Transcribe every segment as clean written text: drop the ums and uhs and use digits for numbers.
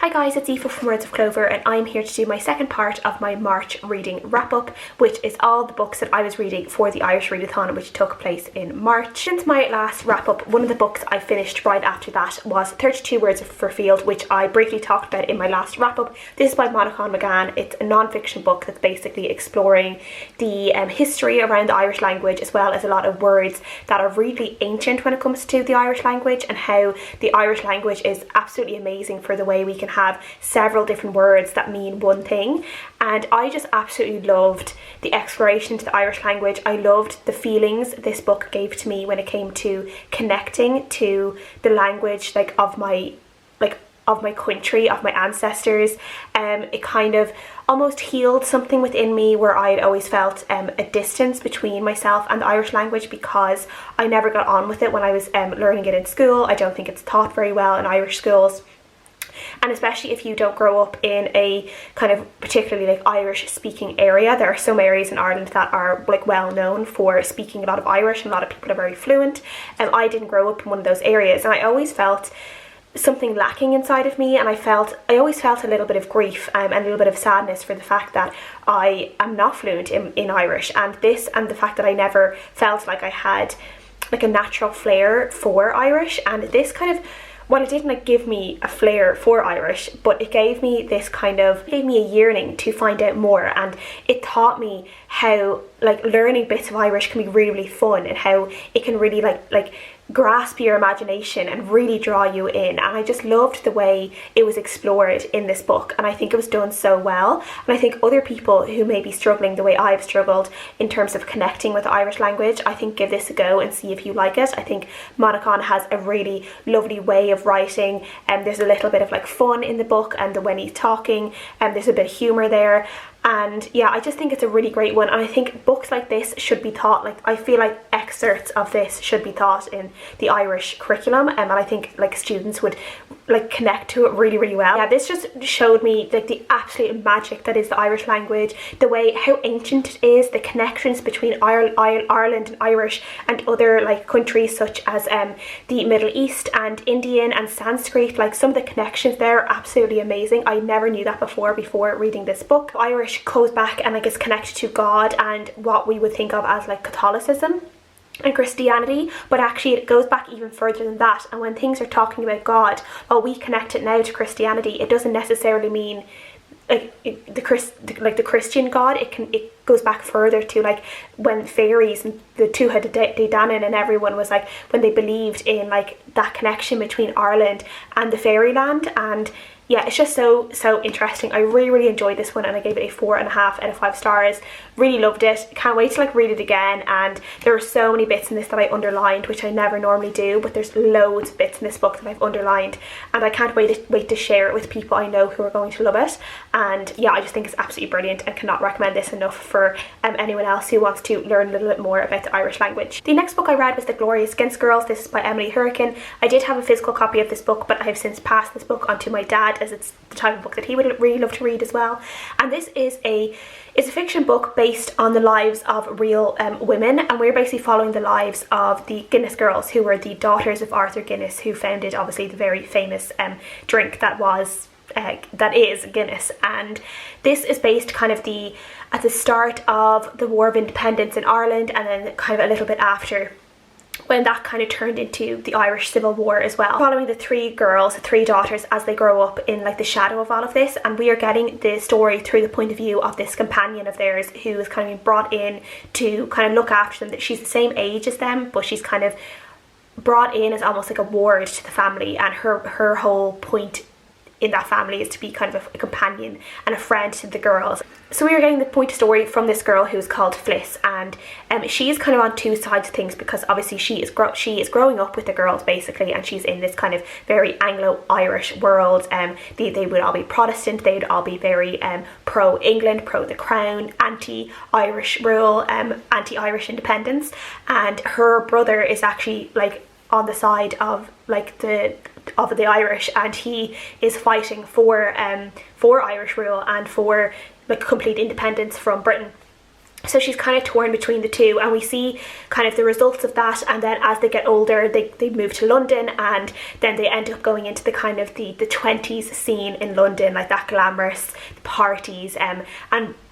Hi guys, it's Aoife from Words of Clover and I'm here to do my second part of my March reading wrap-up, which is all the books that I was reading for the Irish Readathon, which took place in March. Since my last wrap-up, one of the books I finished right after that was 32 Words for Field, which I briefly talked about in my last wrap-up. This is by Magan. It's a non-fiction book that's basically exploring the history around the Irish language, as well as a lot of words that are really ancient when it comes to the Irish language, and how the Irish language is absolutely amazing for the way we can have several different words that mean one thing. And I just absolutely loved the exploration to the Irish language. I loved the feelings this book gave to me when it came to connecting to the language of my country, of my ancestors. It kind of almost healed something within me where I'd always felt a distance between myself and the Irish language, because I never got on with it when I was learning it in school. I don't think it's taught very well in Irish schools. And especially if you don't grow up in a kind of particularly Irish speaking area. There are some areas in Ireland that are well known for speaking a lot of Irish, and a lot of people are very fluent. And I didn't grow up in one of those areas, and I always felt something lacking inside of me, and I always felt a little bit of grief and a little bit of sadness for the fact that I am not fluent in Irish, and the fact that I never felt like I had a natural flair for Irish. And this kind of, well, it didn't give me a flair for Irish, but it gave me a yearning to find out more, and it taught me how learning bits of Irish can be really, really fun, and how it can really grasp your imagination and really draw you in. And I just loved the way it was explored in this book, and I think it was done so well. And I think other people who may be struggling the way I've struggled in terms of connecting with the Irish language, I think give this a go and see if you like it. I think Manchan has a really lovely way of writing, and there's a little bit of fun in the book, and when he's talking, and there's a bit of humour there. And yeah, I just think it's a really great one, and I think books like this should be taught. I feel like excerpts of this should be taught in the Irish curriculum, and I think students would connect to it really, really well. Yeah, this just showed me the absolute magic that is the Irish language, the way how ancient it is, the connections between Ireland and Irish and other countries such as the Middle East and Indian and Sanskrit. Some of the connections there are absolutely amazing. I never knew that before reading this book. Irish goes back and is connected to God and what we would think of as Catholicism and Christianity, but actually it goes back even further than that. And when things are talking about God, while we connect it now to Christianity, it doesn't necessarily mean the Christian God. It goes back further to when fairies and the Tuatha De Danann and everyone was when they believed in that connection between Ireland and the fairyland. And yeah, it's just so interesting. I really, really enjoyed this one, and I gave it a 4.5 out of 5 stars. Really loved it. Can't wait to read it again. And there are so many bits in this that I underlined, which I never normally do, but there's loads of bits in this book that I've underlined, and I can't wait to share it with people I know who are going to love it. And yeah, I just think it's absolutely brilliant, and cannot recommend this enough for anyone else who wants to learn a little bit more about the Irish language. The next book I read was The Glorious Guinness Girls. This is by Emily Hourican. I did have a physical copy of this book, but I have since passed this book on to my dad, as it's the type of book that he would really love to read as well. And this is a fiction book based on the lives of real women, and we're basically following the lives of the Guinness girls, who were the daughters of Arthur Guinness, who founded obviously the very famous drink that is Guinness. And this is based at the start of the War of Independence in Ireland, and then a little bit after, when that turned into the Irish Civil War as well. Following the three daughters as they grow up in the shadow of all of this, and we are getting the story through the point of view of this companion of theirs who is being brought in to look after them. That she's the same age as them, but she's brought in as almost a ward to the family, and her whole point in that family is to be a companion and a friend to the girls. So we are getting the point of story from this girl who's called Fliss, and she is on two sides of things, because obviously she is growing up with the girls basically, and she's in this very Anglo-Irish world. They would all be Protestant, they would all be very pro-England, pro the crown, anti-Irish rule, anti-Irish independence, and her brother is actually on the side of the Irish, and he is fighting for Irish rule and for complete independence from Britain. So she's kind of torn between the two, and we see kind of the results of that. And then as they get older, they move to London, and then they end up going into the kind of the 20s scene in London, like that glamorous parties, and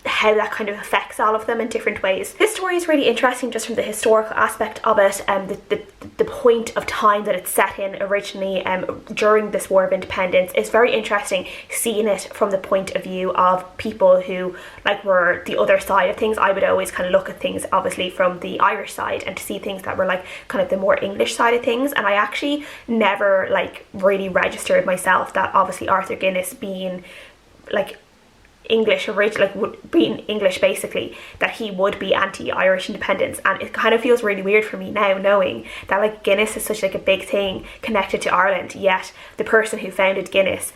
how that kind of affects all of them in different ways. This story is really interesting just from the historical aspect of it, and the point of time that it's set in originally, during this War of Independence, is very interesting, seeing it from the point of view of people who like were the other side of things. I would always kind of look at things obviously from the Irish side, and to see things that were like kind of the more English side of things. And I actually never like really registered myself that obviously Arthur Guinness, being like English like would be in English basically, that he would be anti-Irish independence. And it kind of feels really weird for me now, knowing that like Guinness is such like a big thing connected to Ireland, yet the person who founded Guinness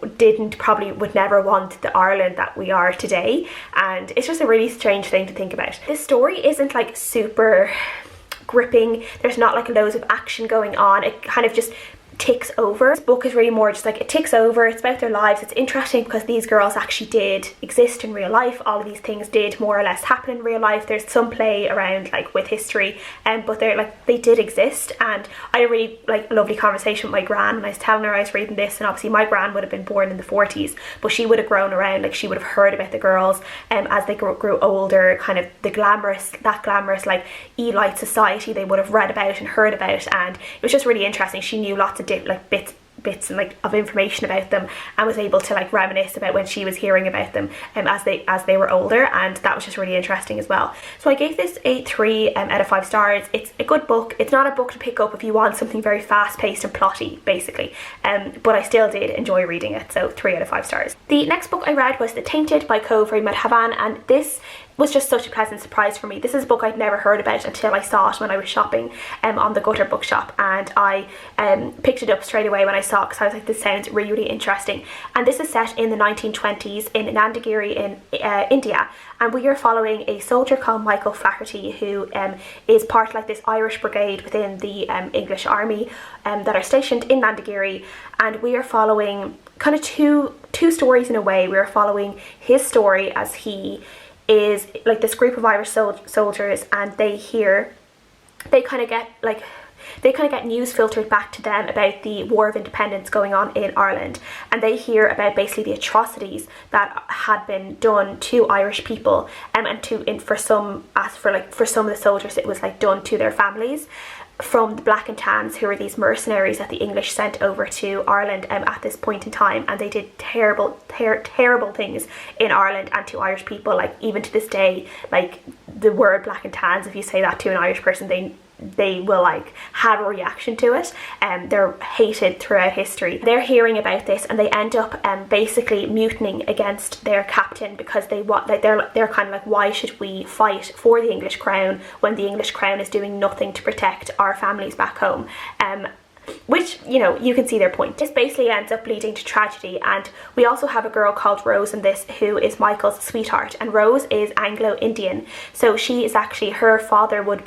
would never want the Ireland that we are today. And it's just a really strange thing to think about. This story isn't like super gripping, there's not like loads of action going on, it kind of just ticks over. This book is really more just like it ticks over, it's about their lives. It's interesting because these girls actually did exist in real life, all of these things did more or less happen in real life. There's some play around like with history, but they did exist. And I had a really like lovely conversation with my gran when I was telling her I was reading this, and obviously my gran would have been born in the 40s, but she would have grown around, like she would have heard about the girls as they grew older, kind of that glamorous like elite society they would have read about and heard about. And it was just really interesting. She knew lots of bits and like of information about them, and was able to like reminisce about when she was hearing about them as they were older, and that was just really interesting as well. So I gave this a 3 out of 5 stars. It's a good book. It's not a book to pick up if you want something very fast paced and plotty basically, but I still did enjoy reading it, so 3 out of 5 stars. The next book I read was The Tainted by Cauvery Madhavan, and this was just such a pleasant surprise for me. This is a book I'd never heard about until I saw it when I was shopping on the Gutter bookshop, and I picked it up straight away when I saw it because I was like, this sounds really, really interesting. And this is set in the 1920s in Nandagiri in India, and we are following a soldier called Michael Flaherty, who is part of like this Irish brigade within the English army that are stationed in Nandagiri. And we are following kind of two stories in a way. We are following his story as he is like this group of Irish soldiers, and they kind of get news filtered back to them about the War of Independence going on in Ireland, and they hear about basically the atrocities that had been done to Irish people, and for some of the soldiers it was like done to their families, from the Black and Tans, who were these mercenaries that the English sent over to Ireland at this point in time. And they did terrible things in Ireland and to Irish people. Like even to this day, like the word Black and Tans, if you say that to an Irish person, they will like have a reaction to it, and they're hated throughout history. They're hearing about this, and they end up basically mutinying against their captain, because they're kind of like, why should we fight for the English crown when the English crown is doing nothing to protect our families back home? Which, you know, you can see their point. This basically ends up leading to tragedy, and we also have a girl called Rose in this who is Michael's sweetheart, and Rose is Anglo-Indian. So she is actually, her mother would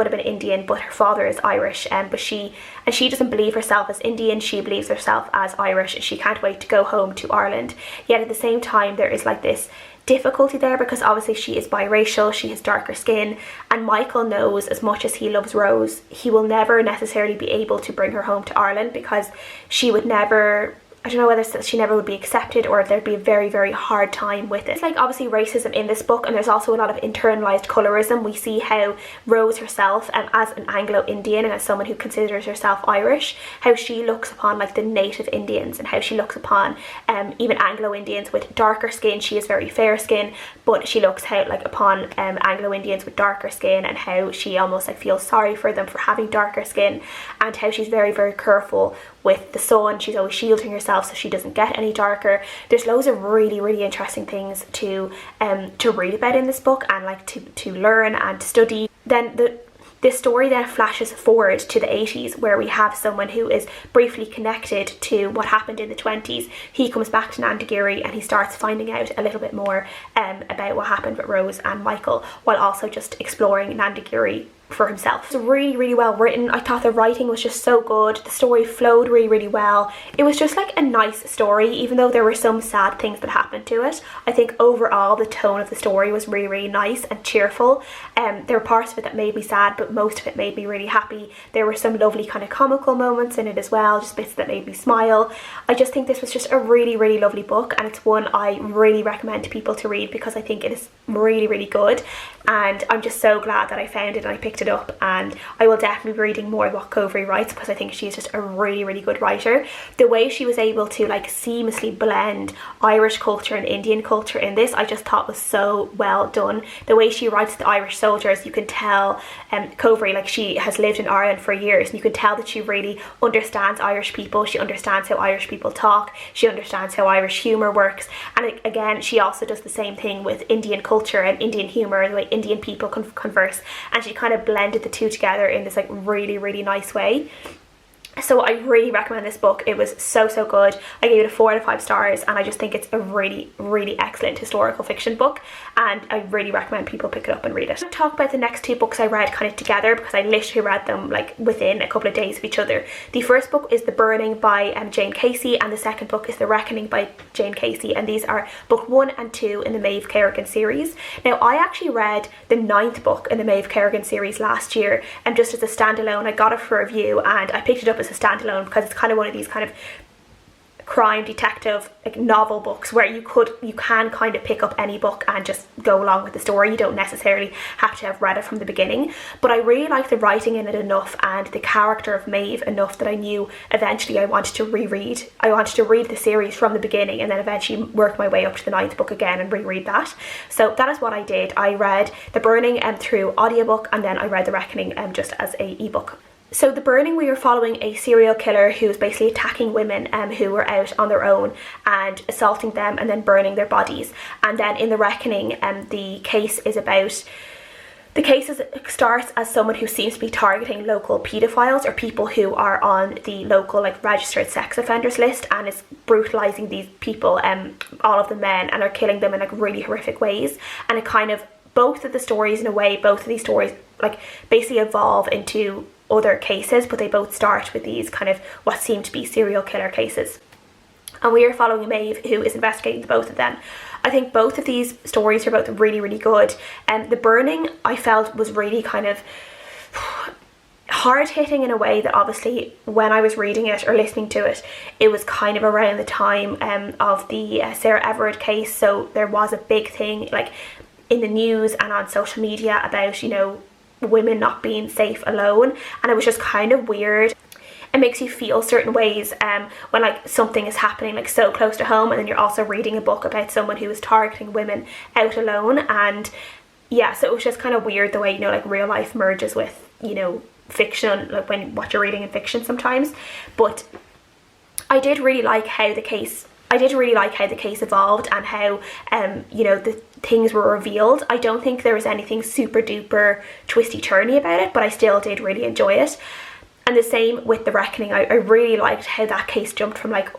have been Indian, but her father is Irish, but she doesn't believe herself as Indian, she believes herself as Irish, and she can't wait to go home to Ireland. Yet at the same time there is like this difficulty there, because obviously she is biracial, she has darker skin, and Michael knows, as much as he loves Rose, he will never necessarily be able to bring her home to Ireland, because she would never, I don't know whether she never would be accepted, or there'd be a very, very hard time with it. It's like obviously racism in this book, and there's also a lot of internalized colorism. We see how Rose herself, as an Anglo-Indian and as someone who considers herself Irish, how she looks upon like the native Indians, and how she looks upon even Anglo-Indians with darker skin. She is very fair skin, but she looks upon Anglo-Indians with darker skin, and how she almost like feels sorry for them for having darker skin, and how she's very, very careful with the sun. She's always shielding herself so she doesn't get any darker. There's loads of really, really interesting things to read about in this book, and like to learn and to study. Then this story then flashes forward to the 80s, where we have someone who is briefly connected to what happened in the 20s. He comes back to Nandagiri, and he starts finding out a little bit more about what happened with Rose and Michael, while also just exploring Nandagiri for himself. It's really, really well written. I thought the writing was just so good. The story flowed really, really well. It was just like a nice story, even though there were some sad things that happened to it. I think overall the tone of the story was really, really nice and cheerful. There were parts of it that made me sad, but most of it made me really happy. There were some lovely kind of comical moments in it as well, just bits that made me smile. I just think this was just a really, really lovely book, and it's one I really recommend to people to read because I think it is really, really good. And I'm just so glad that I found it and I picked it up, and I will definitely be reading more of what Cauvery writes because I think she's just a really, really good writer. The way she was able to like seamlessly blend Irish culture and Indian culture in this, I just thought was so well done. The way she writes the Irish soldiers, you can tell Cauvery, like, she has lived in Ireland for years, and you can tell that she really understands Irish people. She understands how Irish people talk, she understands how Irish humour works, and again she also does the same thing with Indian culture and Indian humour, the way Indian people converse, and she kind of blended the two together in this like really, really nice way. So I really recommend this book. It was so, so good. I gave it a 4 out of 5 stars, and I just think it's a really, really excellent historical fiction book, and I really recommend people pick it up and read it. I'm going to talk about the next 2 books I read kind of together because I literally read them like within a couple of days of each other. The first book is The Burning by Jane Casey, and the second book is The Reckoning by Jane Casey, and these are book 1 and 2 in the Maeve Caerainn series. Now, I actually read the 9th book in the Maeve Caerainn series last year, and just as a standalone. I got it for review and I picked it up as a standalone because it's kind of one of these kind of crime detective like novel books where you can kind of pick up any book and just go along with the story. You don't necessarily have to have read it from the beginning, but I really liked the writing in it enough and the character of Maeve enough that I knew eventually I wanted to reread. I wanted to read the series from the beginning and then eventually work my way up to the 9th book again and reread that. So that is what I did. I read The Burning through audiobook, and then I read The Reckoning just as a ebook. So The Burning, we were following a serial killer who was basically attacking women who were out on their own and assaulting them and then burning their bodies. And then in The Reckoning, the case starts as someone who seems to be targeting local paedophiles or people who are on the local like registered sex offenders list, and is brutalising these people, all of the men, and are killing them in like really horrific ways. And it kind of, both of the stories in a way, both of these stories like basically evolve into other cases, but they both start with these kind of what seem to be serial killer cases. And we are following Maeve, who is investigating both of them. I think both of these stories are both really, really good. And The Burning, I felt, was really kind of hard-hitting in a way that obviously when I was reading it or listening to it, it was kind of around the time of the Sarah Everard case. So there was a big thing like in the news and on social media about, you know, women not being safe alone, and it was just kind of weird. It makes you feel certain ways when like something is happening like so close to home, and then you're also reading a book about someone who is targeting women out alone. And yeah, so it was just kind of weird the way, you know, like real life merges with, you know, fiction, like when what you're reading in fiction sometimes. But I did really like how the case evolved and how you know, the things were revealed. I don't think there was anything super duper twisty turny about it, but I still did really enjoy it. And the same with The Reckoning. I really liked how that case jumped from like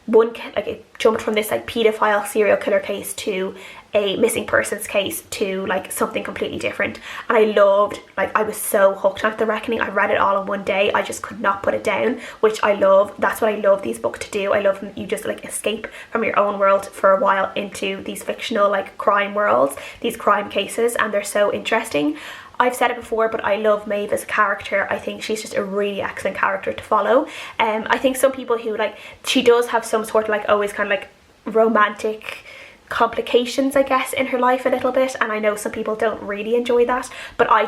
it jumped from this like paedophile serial killer case to a missing persons case to like something completely different. And I loved, like, I was so hooked on The Reckoning. I read it all in one day. I just could not put it down, which I love. That's what I love these books to do. I love them. You just like escape from your own world for a while into these fictional like crime worlds, these crime cases, and they're so interesting. I've said it before, but I love Maeve as a character. I think she's just a really excellent character to follow. I think some people who like, she does have some sort of like always kind of like romantic complications, I guess, in her life a little bit, and I know some people don't really enjoy that, but I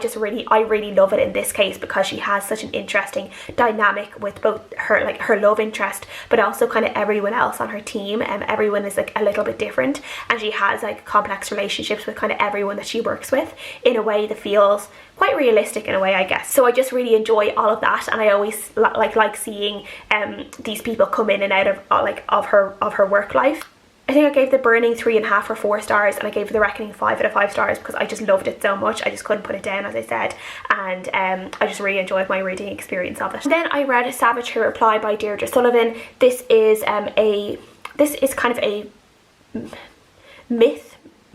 really love it in this case because she has such an interesting dynamic with both her, like her love interest, but also kind of everyone else on her team, and everyone is like a little bit different, and she has like complex relationships with kind of everyone that she works with in a way that feels quite realistic in a way, I guess. So I just really enjoy all of that, and I always like seeing these people come in and out of her work life. I think I gave The Burning 3.5 or 4 stars, and I gave The Reckoning 5 out of 5 stars because I just loved it so much. I just couldn't put it down, as I said, and I just really enjoyed my reading experience of it. And then I read Savage Her Reply by Deirdre Sullivan. This is kind of a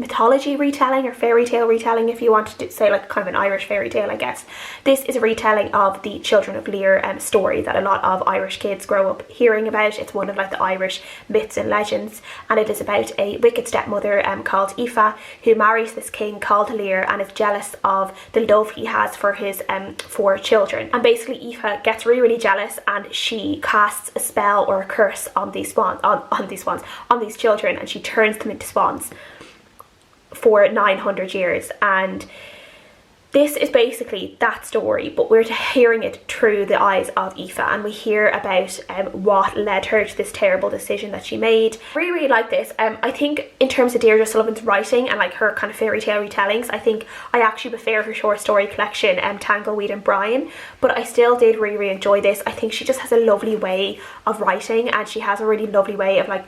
mythology retelling or fairy tale retelling, if you wanted to say, like kind of an Irish fairy tale, I guess. This is a retelling of the Children of Lear story that a lot of Irish kids grow up hearing about. It's one of like the Irish myths and legends, and it is about a wicked stepmother called Aoife, who marries this king called Lear and is jealous of the love he has for his 4 children. And basically Aoife gets really jealous, and she casts a spell or a curse on these swans, on these children, and she turns them into swans for 900 years. And this is basically that story, but we're hearing it through the eyes of Aoife, and we hear about what led her to this terrible decision that she made. I really like this. I think in terms of Deirdre Sullivan's writing and like her kind of fairy tale retellings, I think I actually prefer her short story collection, Tangleweed and Brian, but I still did really enjoy this. I think she just has a lovely way of writing, and she has a really lovely way of like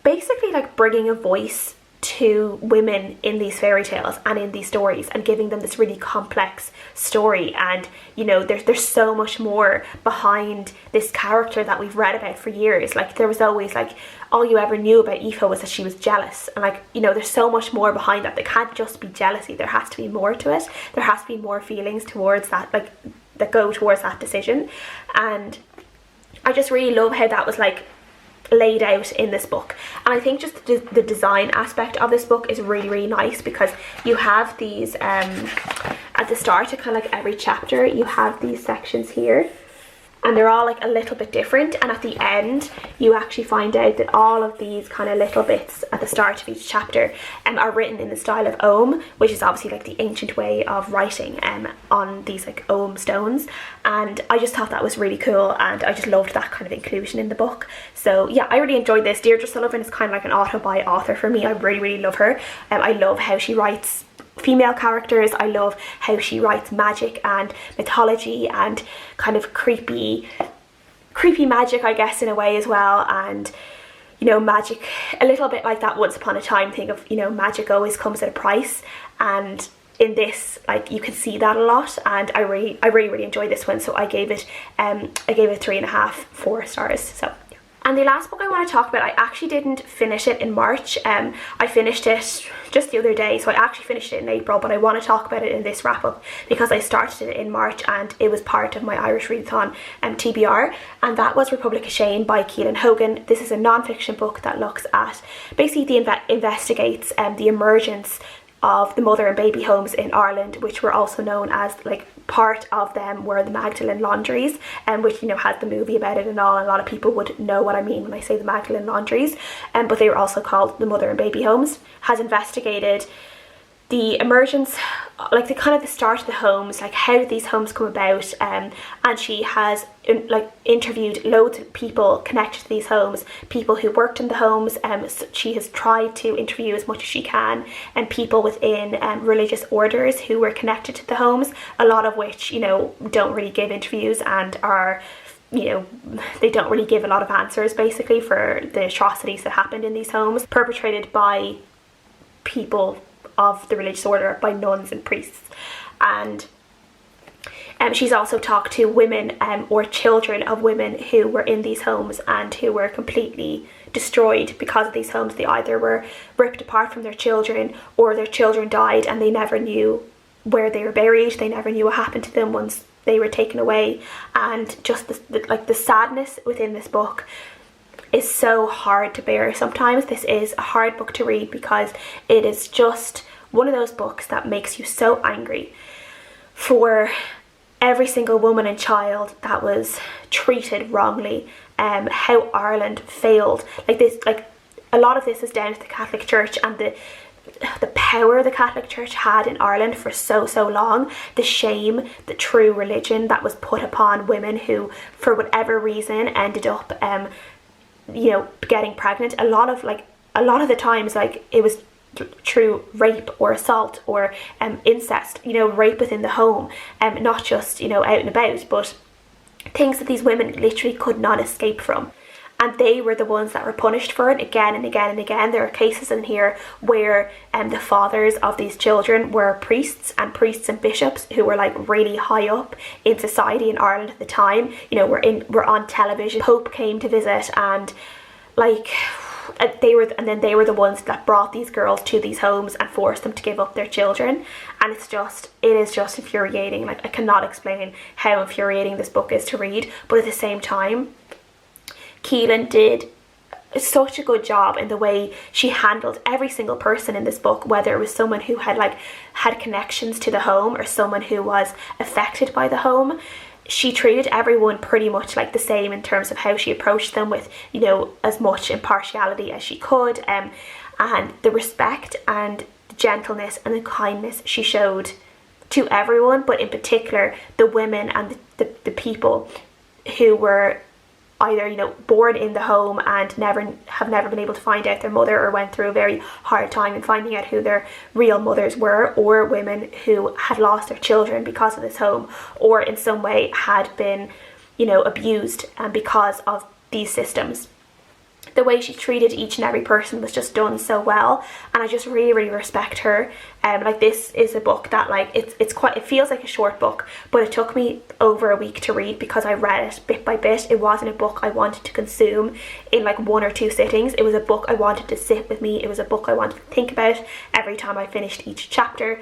basically like bringing a voice to women in these fairy tales and in these stories, and giving them this really complex story. And you know, there's so much more behind this character that we've read about for years. Like there was always like, all you ever knew about Aoife was that she was jealous, and like, you know, there's so much more behind that. There can't just be jealousy, there has to be more to it. There has to be more feelings towards that, like that go towards that decision. And I just really love how that was like laid out in this book. And I think just the design aspect of this book is really nice, because you have these at the start of kind of like every chapter you have these sections here, and they're all like a little bit different, and at the end you actually find out that all of these kind of little bits at the start of each chapter are written in the style of ogham, which is obviously like the ancient way of writing on these like ogham stones. And I just thought that was really cool, and I just loved that kind of inclusion in the book. So yeah, I really enjoyed this. Deirdre Sullivan is kind of like an author author for me. I really love her. I love how she writes female characters. I love how she writes magic and mythology and kind of creepy magic, I guess, in a way as well. And you know, magic a little bit like that Once Upon a Time thing of, you know, magic always comes at a price, and in this, like, you can see that a lot. And I really enjoyed this one, so I gave it 3.5 4 stars. So and the last book I want to talk about, I actually didn't finish it in March. I finished it just the other day, so I actually finished it in April, but I want to talk about it in this wrap up because I started it in March and it was part of my Irish Readathon TBR, and that was Republic of Shane by Caelainn Hogan. This is a non-fiction book that looks at, basically investigates the emergence of the mother and baby homes in Ireland, which were also known as, like, part of them were the Magdalen laundries, which, you know, has the movie about it and all, and a lot of people would know what I mean when I say the Magdalen laundries, but they were also called the mother and baby homes. Has investigated the emergence, like the kind of the start of the homes, like how did these homes come about, and she has interviewed loads of people connected to these homes, people who worked in the homes. So she has tried to interview as much as she can, and people within religious orders who were connected to the homes, a lot of which, you know, don't really give interviews and are, you know, they don't really give a lot of answers basically for the atrocities that happened in these homes, perpetrated by people of the religious order, by nuns and priests. And she's also talked to women or children of women who were in these homes and who were completely destroyed because of these homes. They either were ripped apart from their children, or their children died and they never knew where they were buried. They never knew what happened to them once they were taken away. And just the sadness within this book is so hard to bear sometimes. This is a hard book to read because it is just one of those books that makes you so angry for every single woman and child that was treated wrongly, how Ireland failed. Like a lot of this is down to the Catholic Church and the power the Catholic Church had in Ireland for so long, the shame, the true religion that was put upon women who, for whatever reason, ended up you know, getting pregnant. A lot of the times, like, it was through rape or assault or incest, you know, rape within the home, not just, you know, out and about, but things that these women literally could not escape from. And they were the ones that were punished for it again and again and again. There are cases in here where the fathers of these children were priests and bishops who were like really high up in society in Ireland at the time. You know, were on television. Pope came to visit, and like, they were the ones that brought these girls to these homes and forced them to give up their children. And it is just infuriating. Like, I cannot explain how infuriating this book is to read, but at the same time, Caelainn did such a good job in the way she handled every single person in this book, whether it was someone who had connections to the home or someone who was affected by the home. She treated everyone pretty much like the same in terms of how she approached them, with, you know, as much impartiality as she could, and the respect and the gentleness and the kindness she showed to everyone, but in particular the women and the people who were either, you know, born in the home and have never been able to find out their mother, or went through a very hard time in finding out who their real mothers were, or women who had lost their children because of this home, or in some way had been, you know, abused because of these systems. The way she treated each and every person was just done so well, and I just really, really respect her. Like, this is a book that, like, it feels like a short book, but it took me over a week to read because I read it bit by bit. It wasn't a book I wanted to consume in like 1 or 2 sittings. It was a book I wanted to sit with me. It was a book I wanted to think about every time I finished each chapter.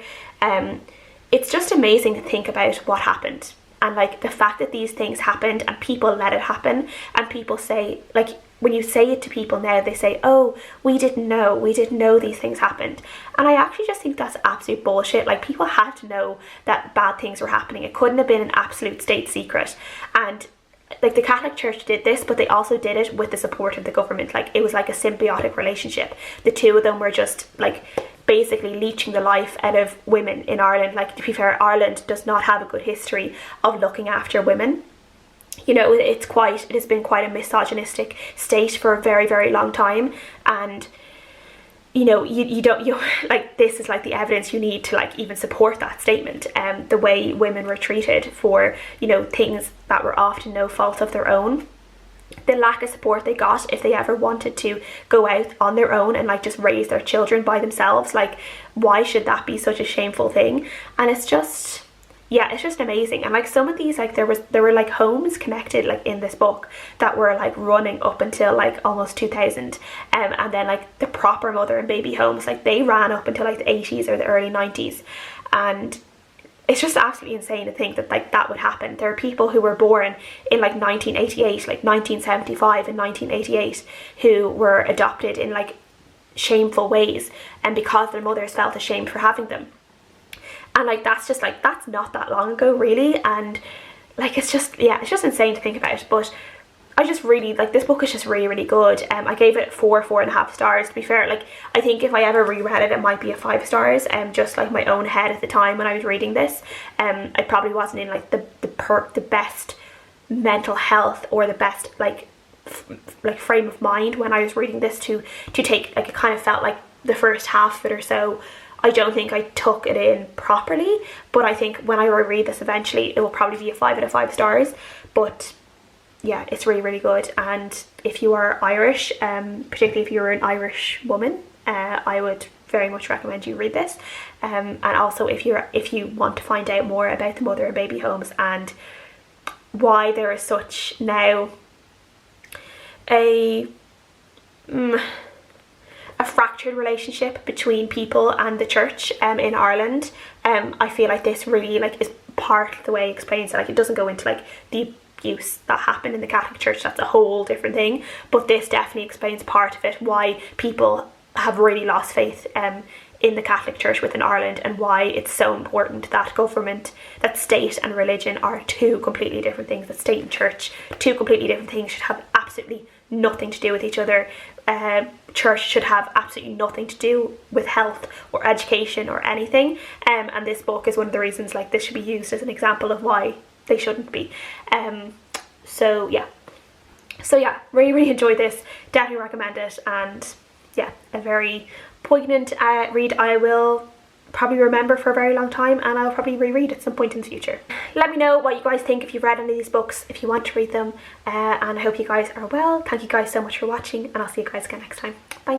It's just amazing to think about what happened, and like the fact that these things happened and people let it happen, and people say, like, when you say it to people now, they say, oh, we didn't know these things happened. And I actually just think that's absolute bullshit. Like, people had to know that bad things were happening. It couldn't have been an absolute state secret. And like, the Catholic Church did this, but they also did it with the support of the government. Like, it was like a symbiotic relationship. The two of them were just like basically leeching the life out of women in Ireland. Like, to be fair, Ireland does not have a good history of looking after women. You know, it has been quite a misogynistic state for a very, very long time, and you know, you like, this is like the evidence you need to like even support that statement. The way women were treated for, you know, things that were often no fault of their own, the lack of support they got if they ever wanted to go out on their own and like just raise their children by themselves. Like, why should that be such a shameful thing? And it's just, yeah, it's just amazing. And like, some of these, like, there were like homes connected like in this book that were like running up until like almost 2000, and then like the proper mother and baby homes, like, they ran up until like the 80s or the early 90s. And it's just absolutely insane to think that like that would happen. There are people who were born in like 1988, like 1975 and 1988, who were adopted in like shameful ways, and because their mothers felt ashamed for having them. And like, that's just like, that's not that long ago really. And like, it's just, yeah, it's just insane to think about. But I just really like, this book is just really, really good. I gave it 4.5 stars. To be fair, like, I think if I ever reread it, it might be a 5 stars. Just like my own head at the time when I was reading this, I probably wasn't in like the best mental health or the best like frame of mind when I was reading this to take, like, it kind of felt like the first half of it or so, I don't think I took it in properly. But I think when I reread this eventually, it will probably be a 5 out of 5 stars. But yeah, it's really, really good. And if you are Irish, particularly if you're an Irish woman, I would very much recommend you read this. And also, if you want to find out more about the mother and baby homes and why there is such now a fractured relationship between people and the church in Ireland, I feel like this really like is part of the way it explains it. Like, it doesn't go into like the abuse that happened in the Catholic Church, that's a whole different thing, but this definitely explains part of it, why people have really lost faith in the Catholic Church within Ireland, and why it's so important that government, that state and religion are two completely different things, that state and church, two completely different things, should have absolutely nothing to do with each other. Church should have absolutely nothing to do with health or education or anything, and this book is one of the reasons like this should be used as an example of why they shouldn't be. So yeah, really, really enjoyed this, definitely recommend it. And yeah, a very poignant read I will probably remember for a very long time, and I'll probably reread at some point in the future. Let me know what you guys think if you've read any of these books, if you want to read them, and I hope you guys are well. Thank you guys so much for watching, and I'll see you guys again next time. Bye.